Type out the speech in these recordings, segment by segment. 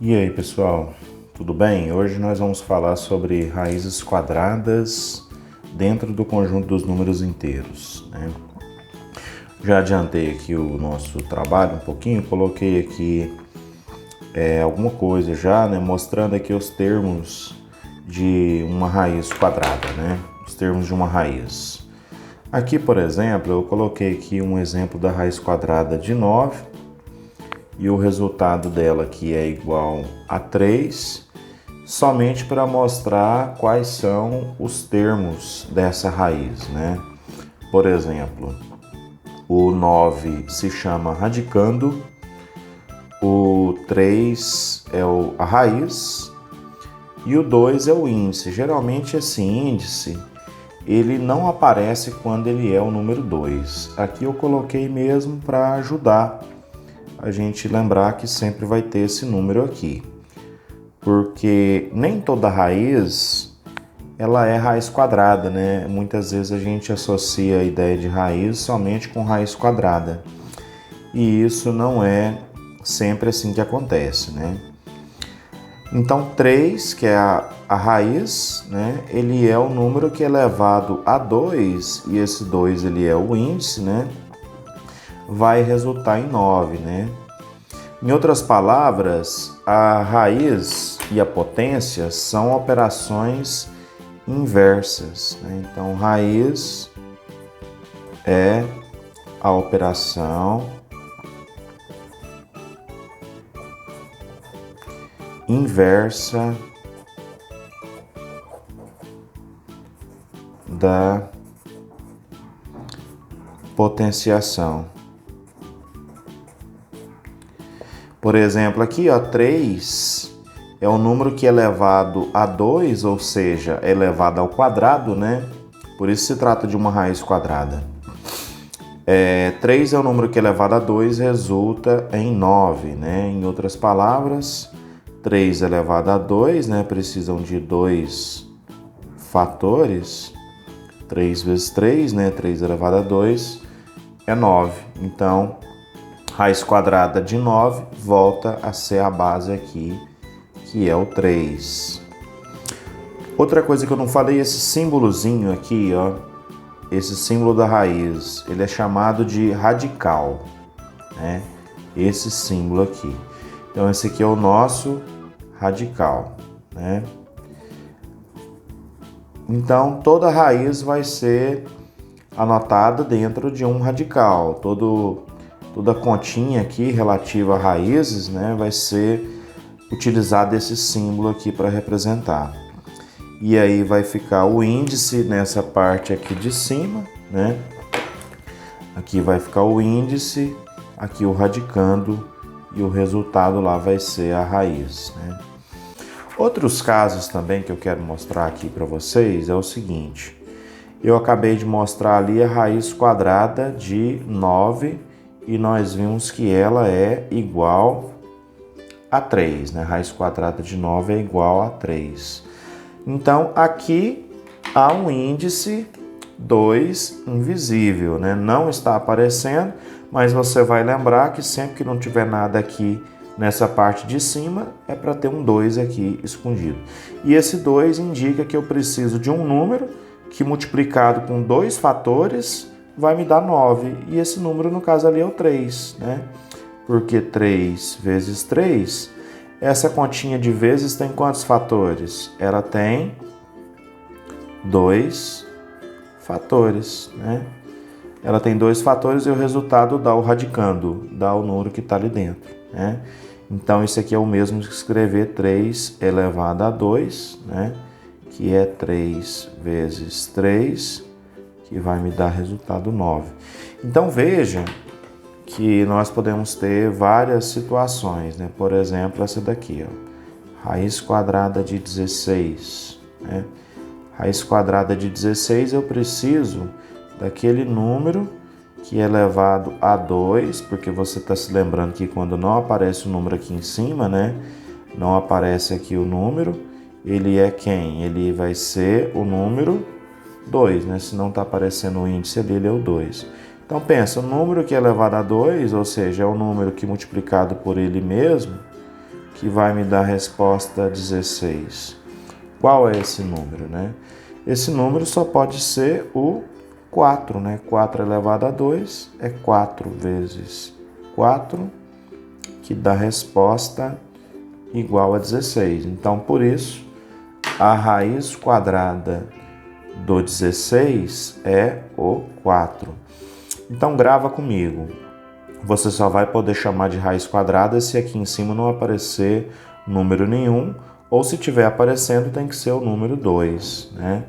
E aí, pessoal, tudo bem? Hoje nós vamos falar sobre raízes quadradas dentro do conjunto dos números inteiros, né? Já adiantei aqui o nosso trabalho um pouquinho, coloquei aqui alguma coisa já, né, mostrando aqui os termos de uma raiz quadrada, né? Os termos de uma raiz. Aqui, por exemplo, eu coloquei aqui um exemplo da raiz quadrada de 9. E o resultado dela aqui é igual a 3, somente para mostrar quais são os termos dessa raiz, né? Por exemplo, o 9 se chama radicando, o 3 é a raiz e o 2 é o índice. Geralmente esse índice ele não aparece quando ele é o número 2. Aqui eu coloquei mesmo para ajudar a gente lembrar que sempre vai ter esse número aqui, porque nem toda raiz ela é raiz quadrada, né? Muitas vezes a gente associa a ideia de raiz somente com raiz quadrada, e isso não é sempre assim que acontece, né? Então 3, que é a raiz, né? Ele é o número que é elevado a 2, e esse 2 ele é o índice, né? Vai resultar em 9, né? Em outras palavras, a raiz e a potência são operações inversas, né? Então, raiz é a operação inversa da potenciação. Por exemplo, aqui, ó, 3 é o número que é elevado a 2, ou seja, é elevado ao quadrado, né? Por isso se trata de uma raiz quadrada. 3 é o número que é elevado a 2, resulta em 9, né? Em outras palavras, 3 elevado a 2, né? Precisam de dois fatores. 3 vezes 3, né? 3 elevado a 2 é 9. Então, raiz quadrada de 9 volta a ser a base aqui, que é o 3. Outra coisa que eu não falei, esse símbolozinho aqui, ó, esse símbolo da raiz, ele é chamado de radical, né? Esse símbolo aqui. Então, esse aqui é o nosso radical, né? Então, toda raiz vai ser anotada dentro de um radical. Toda a continha aqui relativa a raízes, né, vai ser utilizado esse símbolo aqui para representar. E aí vai ficar o índice nessa parte aqui de cima, né? Aqui vai ficar o índice, aqui o radicando, e o resultado lá vai ser a raiz, né? Outros casos também que eu quero mostrar aqui para vocês é o seguinte. Eu acabei de mostrar ali a raiz quadrada de 9, e nós vimos que ela é igual a 3, né? Raiz quadrada de 9 é igual a 3. Então, aqui há um índice 2 invisível, né? Não está aparecendo, mas você vai lembrar que sempre que não tiver nada aqui nessa parte de cima, é para ter um 2 aqui escondido. E esse 2 indica que eu preciso de um número que multiplicado com dois fatores vai me dar 9. E esse número, no caso ali, é o 3, né? Porque 3 vezes 3, essa continha de vezes tem quantos fatores? Ela tem 2 fatores, né? Ela tem 2 fatores e o resultado dá o radicando, dá o número que está ali dentro, né? Então, isso aqui é o mesmo que escrever 3 elevado a 2, né? Que é 3 vezes 3, que vai me dar resultado 9. Então, veja que nós podemos ter várias situações, né? Por exemplo, essa daqui, ó, raiz quadrada de 16, né? Raiz quadrada de 16, eu preciso daquele número que é elevado a 2, porque você está se lembrando que quando não aparece o número aqui em cima, né? Não aparece aqui o número, ele é quem? Ele vai ser o número 2, né? Se não está aparecendo o índice ali, ele é o 2. Então pensa, o número que é elevado a 2, ou seja, é o número que multiplicado por ele mesmo, que vai me dar a resposta 16. Qual é esse número, né? Esse número só pode ser o 4, né? 4 elevado a 2 é 4 vezes 4, que dá resposta igual a 16. Então, por isso, a raiz quadrada do 16 é o 4. Então, grava comigo. Você só vai poder chamar de raiz quadrada se aqui em cima não aparecer número nenhum, ou se tiver aparecendo tem que ser o número 2, né?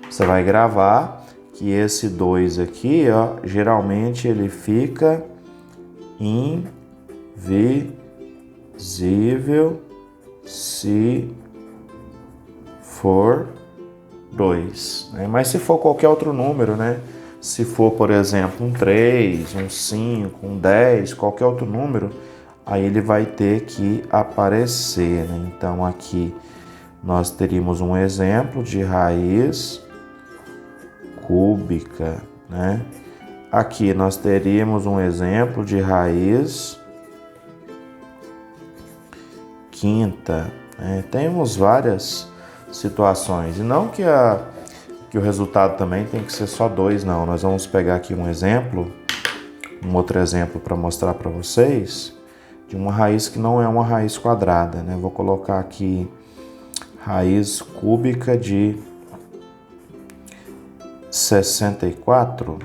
Você vai gravar que esse 2 aqui, ó, geralmente ele fica invisível se for 2, né? Mas se for qualquer outro número, né? Se for, por exemplo, um 3, um 5, um 10, qualquer outro número, aí ele vai ter que aparecer, né? Então aqui nós teríamos um exemplo de raiz cúbica, né? Aqui nós teríamos um exemplo de raiz quinta, né? Temos várias situações, e não que o resultado também tem que ser só 2, não. Nós vamos pegar aqui um exemplo, um outro exemplo para mostrar para vocês, de uma raiz que não é uma raiz quadrada, né? Vou colocar aqui raiz cúbica de 64,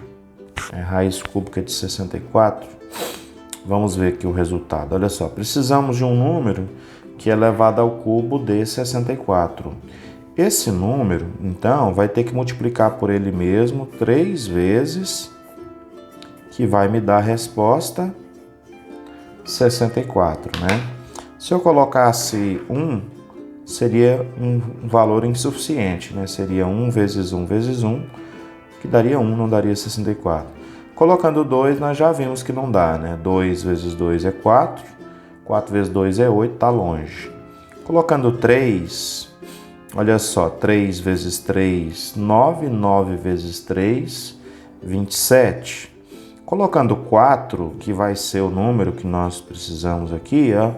raiz cúbica de 64. Vamos ver aqui o resultado. Olha só, precisamos de um número que é elevado ao cubo de 64. Esse número, então, vai ter que multiplicar por ele mesmo 3 vezes, que vai me dar a resposta 64, né? Se eu colocasse 1, seria um valor insuficiente, né? Seria 1 vezes 1 vezes 1, que daria 1, não daria 64. Colocando 2, nós já vimos que não dá, né? 2 vezes 2 é 4, 4 vezes 2 é 8, tá longe. Colocando 3... Olha só, 3 vezes 3, 9, 9 vezes 3, 27. Colocando 4, que vai ser o número que nós precisamos aqui, ó.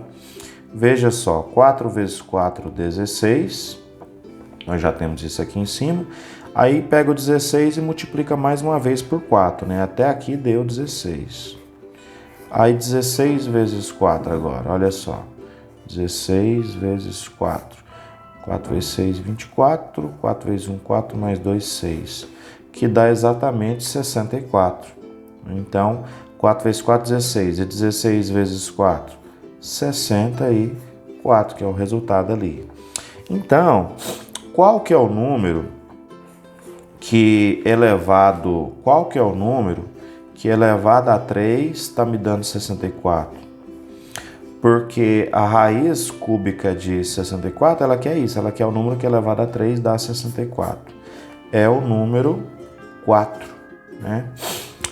Veja só, 4 vezes 4, 16. Nós já temos isso aqui em cima. Aí pega o 16 e multiplica mais uma vez por 4, né? Até aqui deu 16. Aí 16 vezes 4 agora, olha só. 16 vezes 4. 4 vezes 6, 24, 4 vezes 1, 4, mais 2, 6, que dá exatamente 64. Então, 4 vezes 4, 16, e 16 vezes 4, 64, que é o resultado ali. Então, qual que é o número que elevado a 3 está me dando 64? Porque a raiz cúbica de 64, ela quer isso, ela quer o número que é elevado a 3 dá 64. É o número 4, né?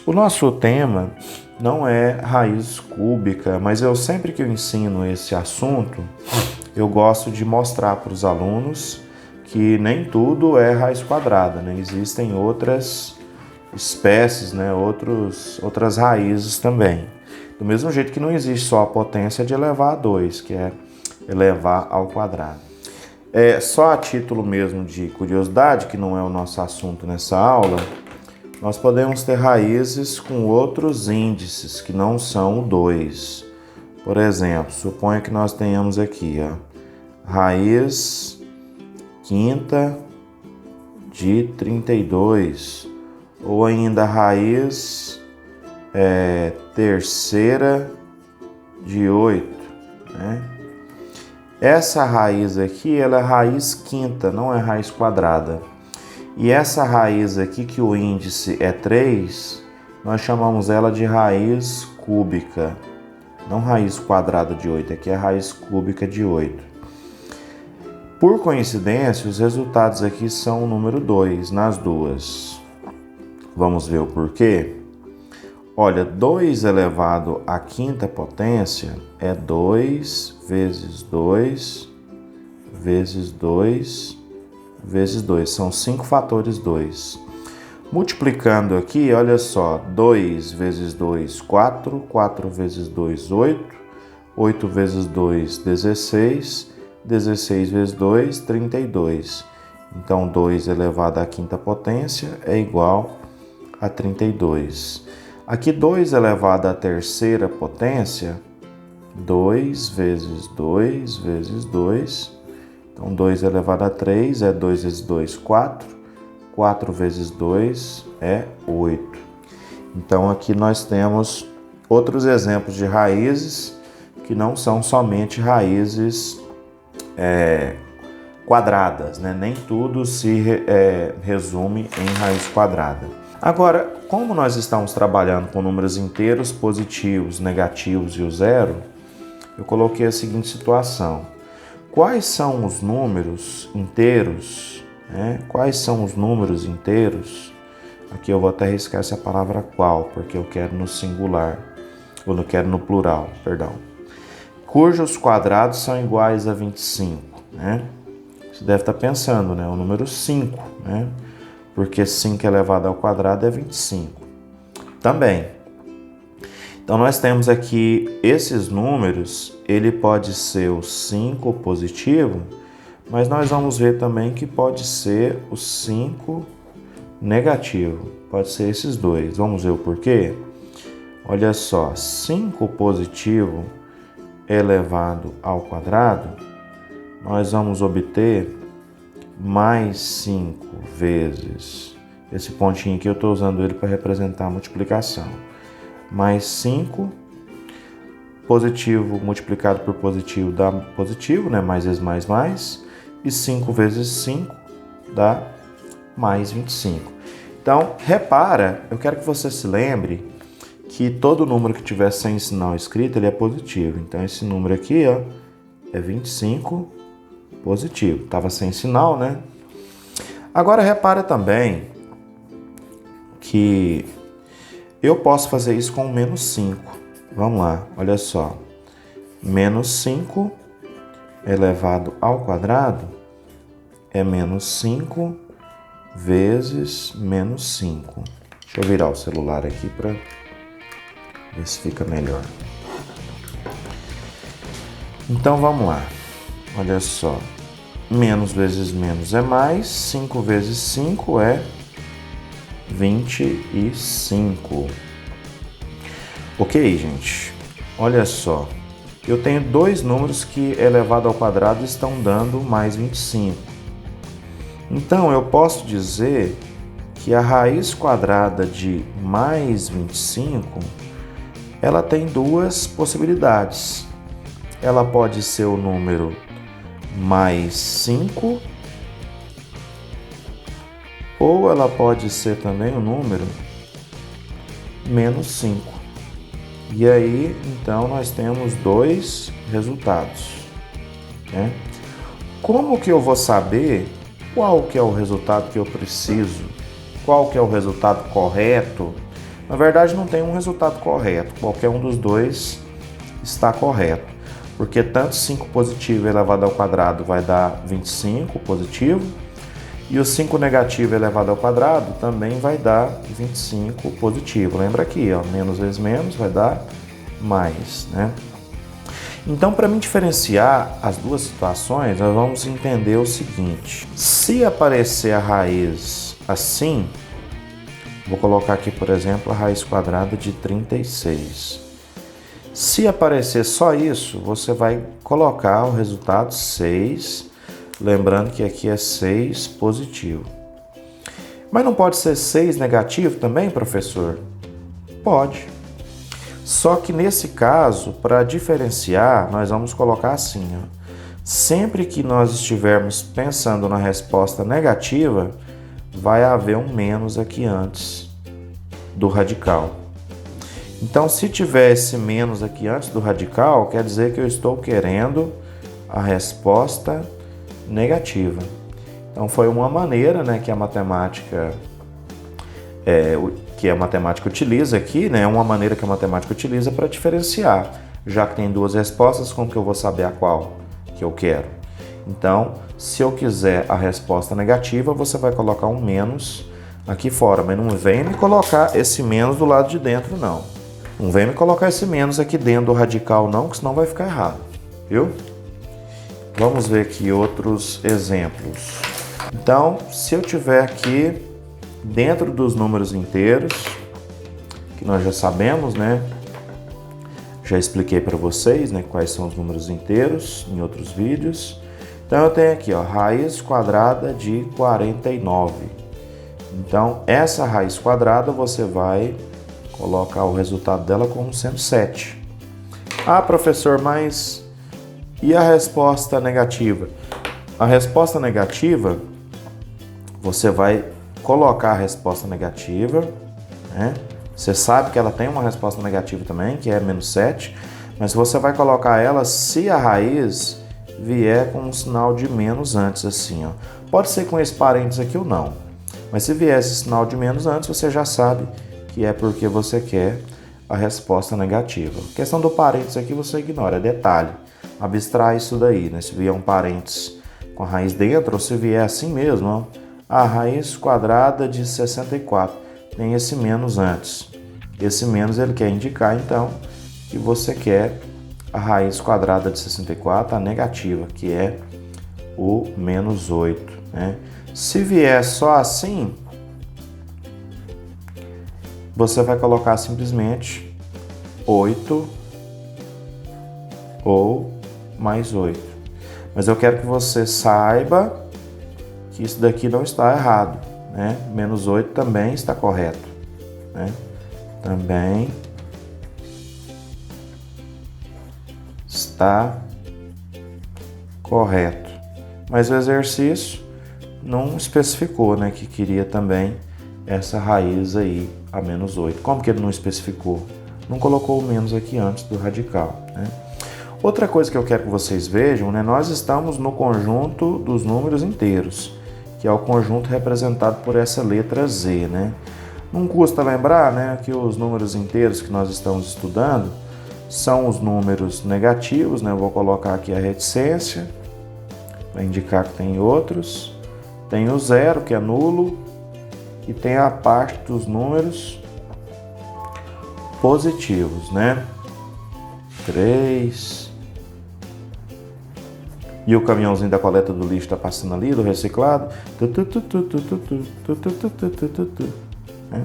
O nosso tema não é raiz cúbica, mas eu sempre que eu ensino esse assunto, eu gosto de mostrar para os alunos que nem tudo é raiz quadrada, né? Existem outras espécies, né? Outras raízes também. Do mesmo jeito que não existe só a potência de elevar a 2, que é elevar ao quadrado. Só a título mesmo de curiosidade, que não é o nosso assunto nessa aula, nós podemos ter raízes com outros índices que não são o 2. Por exemplo, suponha que nós tenhamos aqui, ó, raiz quinta de 32, ou ainda raiz terceira de 8, né? Essa raiz aqui, ela é raiz quinta, não é raiz quadrada. E essa raiz aqui, que o índice é 3, nós chamamos ela de raiz cúbica. Não raiz quadrada de 8, aqui é raiz cúbica de 8. Por coincidência, os resultados aqui são o número 2 nas duas. Vamos ver o porquê? Olha, 2 elevado à quinta potência é 2 vezes 2 vezes 2 vezes 2. São 5 fatores 2. Multiplicando aqui, olha só, 2 vezes 2, 4. 4 vezes 2, 8. 8 vezes 2, 16. 16 vezes 2, 32. Então, 2 elevado à quinta potência é igual a 32. Aqui, 2 elevado à terceira potência, 2 vezes 2 vezes 2. Então, 2 elevado a 3 é 2 vezes 2, 4. 4 vezes 2 é 8. Então, aqui nós temos outros exemplos de raízes que não são somente raízes quadradas, né? Nem tudo se resume em raiz quadrada. Agora, como nós estamos trabalhando com números inteiros, positivos, negativos e o zero, eu coloquei a seguinte situação. Quais são os números inteiros? Quais são os números inteiros? Aqui eu vou até riscar essa palavra qual, porque eu quero no singular, ou eu quero no plural, perdão. Cujos quadrados são iguais a 25, né? Você deve estar pensando, né? O número 5, né? Porque 5 elevado ao quadrado é 25. Também. Então, nós temos aqui esses números, ele pode ser o 5 positivo, mas nós vamos ver também que pode ser o 5 negativo. Pode ser esses dois. Vamos ver o porquê? Olha só, 5 positivo elevado ao quadrado, nós vamos obter mais 5 vezes, esse pontinho aqui eu estou usando ele para representar a multiplicação, mais 5, positivo multiplicado por positivo dá positivo, né? Mais vezes mais, e 5 vezes 5 dá mais 25. Então, repara, eu quero que você se lembre que todo número que tiver sem sinal escrito, ele é positivo. Então, esse número aqui, ó, é 25 positivo. Estava sem sinal, né? Agora, repara também que eu posso fazer isso com menos 5. Vamos lá, olha só. Menos 5 elevado ao quadrado é menos 5 vezes menos 5. Deixa eu virar o celular aqui para ver se fica melhor. Então vamos lá. Olha só. Menos vezes menos é mais. 5 vezes 5 é 25. Ok, gente? Olha só. Eu tenho dois números que elevado ao quadrado estão dando mais 25. Então eu posso dizer que a raiz quadrada de mais 25 ela tem duas possibilidades. Ela pode ser o número mais 5, ou ela pode ser também o número menos 5. E aí, então, nós temos dois resultados, né? Como que eu vou saber qual que é o resultado que eu preciso? Qual que é o resultado correto? Na verdade, não tem um resultado correto. Qualquer um dos dois está correto. Porque tanto 5 positivo elevado ao quadrado vai dar 25 positivo. E o 5 negativo elevado ao quadrado também vai dar 25 positivo. Lembra aqui, ó, menos vezes menos vai dar mais, né? Então, para mim diferenciar as duas situações, nós vamos entender o seguinte. Se aparecer a raiz assim, vou colocar aqui, por exemplo, a raiz quadrada de 36. Se aparecer só isso, você vai colocar o resultado 6, lembrando que aqui é 6 positivo. Mas não pode ser 6 negativo também, professor? Pode. Só que nesse caso, para diferenciar, nós vamos colocar assim, ó. Sempre que nós estivermos pensando na resposta negativa, vai haver um menos aqui antes do radical. Então, se tiver esse menos aqui antes do radical, quer dizer que eu estou querendo a resposta negativa. Então, foi uma maneira, né, que a matemática utiliza aqui, né, uma maneira que a matemática utiliza para diferenciar. Já que tem duas respostas, como que eu vou saber a qual que eu quero? Então, se eu quiser a resposta negativa, você vai colocar um menos aqui fora, mas não vem me colocar esse menos do lado de dentro, não. Não vem me colocar esse menos aqui dentro do radical não, que senão vai ficar errado, viu? Vamos ver aqui outros exemplos. Então, se eu tiver aqui dentro dos números inteiros, que nós já sabemos, né? Já expliquei para vocês, né, quais são os números inteiros em outros vídeos. Então eu tenho aqui, ó, raiz quadrada de 49. Então essa raiz quadrada você vai colocar o resultado dela como sendo 7. Ah, professor, mas e a resposta negativa? A resposta negativa, você vai colocar a resposta negativa, né? Você sabe que ela tem uma resposta negativa também, que é menos 7, mas você vai colocar ela se a raiz vier com um sinal de menos antes, assim, ó. Pode ser com esse parênteses aqui ou não, mas se vier esse sinal de menos antes, você já sabe que é porque você quer a resposta negativa. A questão do parênteses aqui você ignora, é detalhe. Abstrai isso daí, né? Se vier um parênteses com a raiz dentro, ou se vier assim mesmo, ó, a raiz quadrada de 64, tem esse menos antes. Esse menos ele quer indicar, então, que você quer a raiz quadrada de 64, a negativa, que é o menos 8. Né? Se vier só assim, você vai colocar simplesmente 8 ou mais 8. Mas eu quero que você saiba que isso daqui não está errado. Né? Menos 8 também está correto. Né? Também está correto. Mas o exercício não especificou, né, que queria também essa raiz aí, a menos 8. Como que ele não especificou? Não colocou o menos aqui antes do radical. Né? Outra coisa que eu quero que vocês vejam, né, nós estamos no conjunto dos números inteiros, que é o conjunto representado por essa letra Z. Né? Não custa lembrar, né, que os números inteiros que nós estamos estudando são os números negativos, né? Eu vou colocar aqui a reticência, para indicar que tem outros. Tem o zero, que é nulo, e tem a parte dos números positivos, né? 3. E o caminhãozinho da coleta do lixo está passando ali, do reciclado. Né?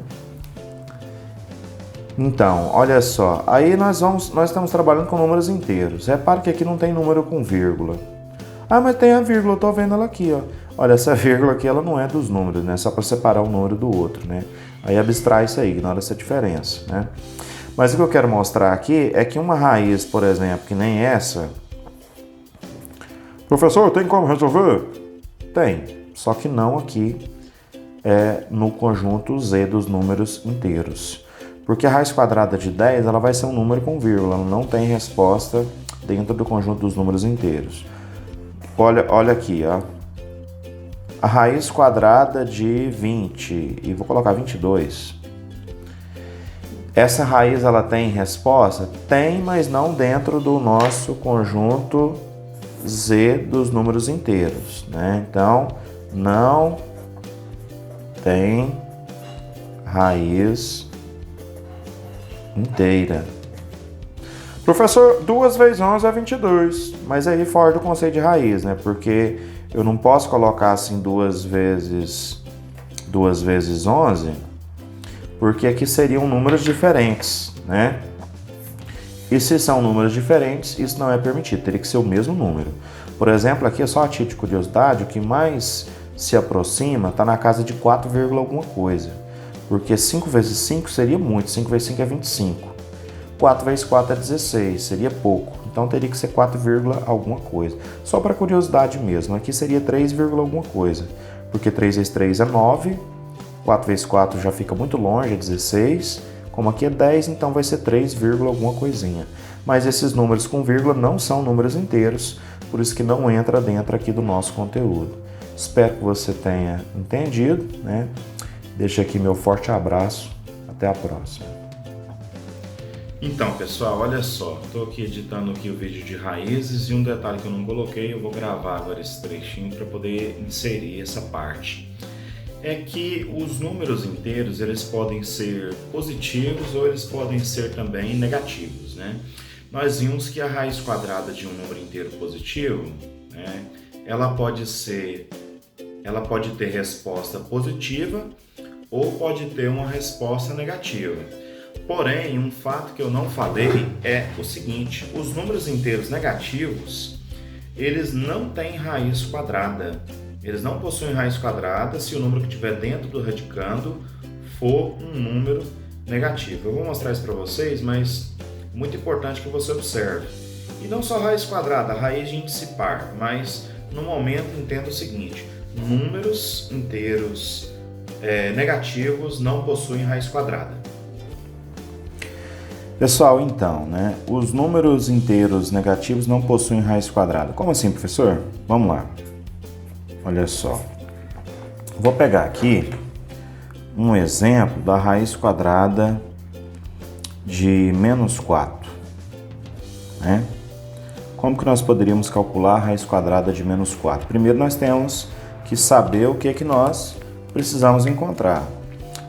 Então, olha só, aí nós estamos trabalhando com números inteiros. Repare que aqui não tem número com vírgula. Ah, mas tem a vírgula, eu tô vendo ela aqui, ó. Olha, essa vírgula aqui, ela não é dos números, né? Só para separar um número do outro, né? Aí abstrai isso aí, ignora essa diferença, né? Mas o que eu quero mostrar aqui é que uma raiz, por exemplo, que nem essa... Professor, tem como resolver? Tem, só que não aqui no conjunto Z dos números inteiros. Porque a raiz quadrada de 10 ela vai ser um número com vírgula, ela não tem resposta dentro do conjunto dos números inteiros. Olha aqui, ó. A raiz quadrada de 20, e vou colocar 22. Essa raiz ela tem resposta? Tem, mas não dentro do nosso conjunto Z dos números inteiros. Né? Então, não tem raiz inteira. Professor, 2 vezes 11 é 22, mas aí fora do conceito de raiz, né? Porque eu não posso colocar assim 2 vezes 11, porque aqui seriam números diferentes, né? E se são números diferentes, isso não é permitido, teria que ser o mesmo número. Por exemplo, aqui é só a título de curiosidade, o que mais se aproxima está na casa de 4, alguma coisa. Porque 5 vezes 5 seria muito, 5 vezes 5 é 25. 4 vezes 4 é 16, seria pouco. Então teria que ser 4, alguma coisa. Só para curiosidade mesmo, aqui seria 3, alguma coisa. Porque 3 vezes 3 é 9, 4 vezes 4 já fica muito longe, é 16. Como aqui é 10, então vai ser 3, alguma coisinha. Mas esses números com vírgula não são números inteiros, por isso que não entra dentro aqui do nosso conteúdo. Espero que você tenha entendido, né? Deixo aqui meu forte abraço. Até a próxima. Então, pessoal, olha só. Estou aqui editando aqui o vídeo de raízes e um detalhe que eu não coloquei, eu vou gravar agora esse trechinho para poder inserir essa parte. é que os números inteiros eles podem ser positivos ou eles podem ser também negativos, né? Nós vimos que a raiz quadrada de um número inteiro positivo, né, ela pode ter resposta positiva ou pode ter uma resposta negativa. Porém, um fato que eu não falei é o seguinte: os números inteiros negativos, eles não têm raiz quadrada. Eles não possuem raiz quadrada se o número que estiver dentro do radicando for um número negativo. Eu vou mostrar isso para vocês, mas é muito importante que você observe. E não só raiz quadrada, raiz de índice par, mas no momento entenda o seguinte: números inteiros negativos não possuem raiz quadrada. Pessoal, então, né? Os números inteiros negativos não possuem raiz quadrada. Como assim, professor? Vamos lá. Olha só. Vou pegar aqui um exemplo da raiz quadrada de menos 4. Né? Como que nós poderíamos calcular a raiz quadrada de menos 4? Primeiro nós temos que saber o que é que nós precisamos encontrar.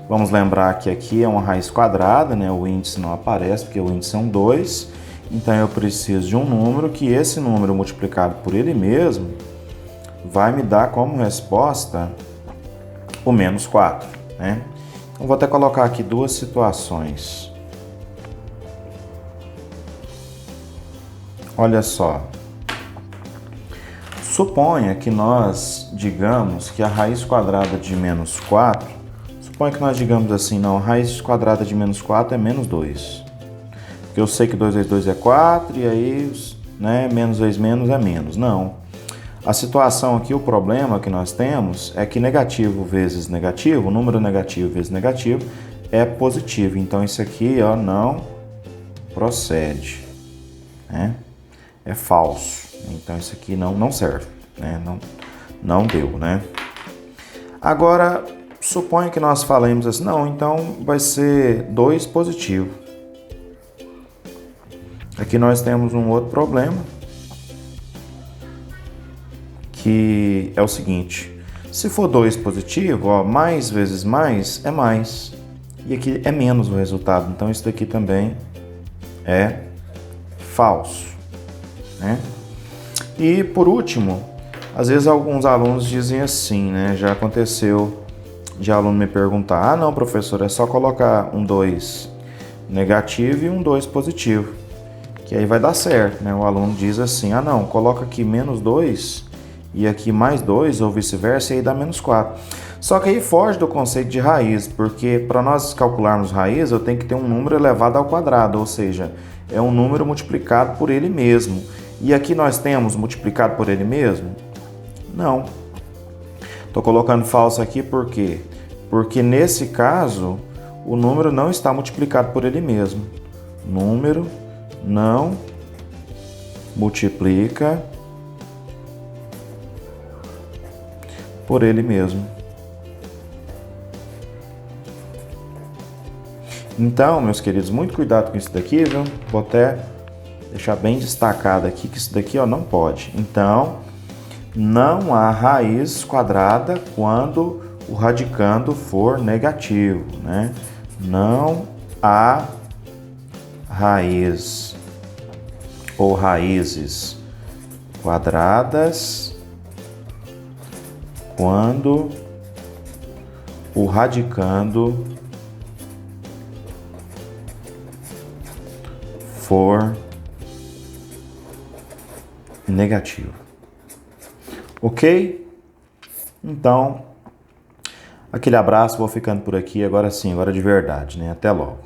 Vamos lembrar que aqui é uma raiz quadrada, né? O índice não aparece porque o índice é um 2. Então eu preciso de um número que esse número multiplicado por ele mesmo vai me dar como resposta o menos 4. Né? Então vou até colocar aqui duas situações. Olha só. Suponha que nós digamos que a raiz quadrada de menos 4, suponha que nós digamos assim, não, a raiz quadrada de menos 4 é menos 2. Porque eu sei que 2 vezes 2 é 4, e aí, né, menos vezes menos é menos. Não. A situação aqui, o problema que nós temos é que negativo vezes negativo, número negativo vezes negativo, é positivo. Então isso aqui, ó, não procede, né? É falso. Então isso aqui não serve, né? Não deu, né? Agora, suponha que nós falemos assim, não, então vai ser 2 positivo. Aqui nós temos um outro problema, que é o seguinte: se for 2 positivo, ó, mais vezes mais é mais. E aqui é menos o resultado. Então isso daqui também é falso, né? E por último, às vezes alguns alunos dizem assim, né? Já aconteceu de aluno me perguntar: ah, não, professor, é só colocar um 2 negativo e um 2 positivo, que aí vai dar certo, né? O aluno diz assim: ah, não, coloca aqui menos 2 e aqui mais 2, ou vice-versa, e aí dá menos 4. Só que aí foge do conceito de raiz, porque para nós calcularmos raiz, eu tenho que ter um número elevado ao quadrado, ou seja, é um número multiplicado por ele mesmo. E aqui nós temos multiplicado por ele mesmo? Não. Estou colocando falso aqui por quê? Porque nesse caso, o número não está multiplicado por ele mesmo. Número não multiplica por ele mesmo. Então, meus queridos, muito cuidado com isso daqui, viu? Vou até deixar bem destacado aqui que isso daqui, ó, não pode. Então, não há raiz quadrada quando o radicando for negativo, né? Não há raiz ou raízes quadradas quando o radicando for negativo. Ok? Então, aquele abraço, vou ficando por aqui agora sim, agora de verdade, né? Até logo.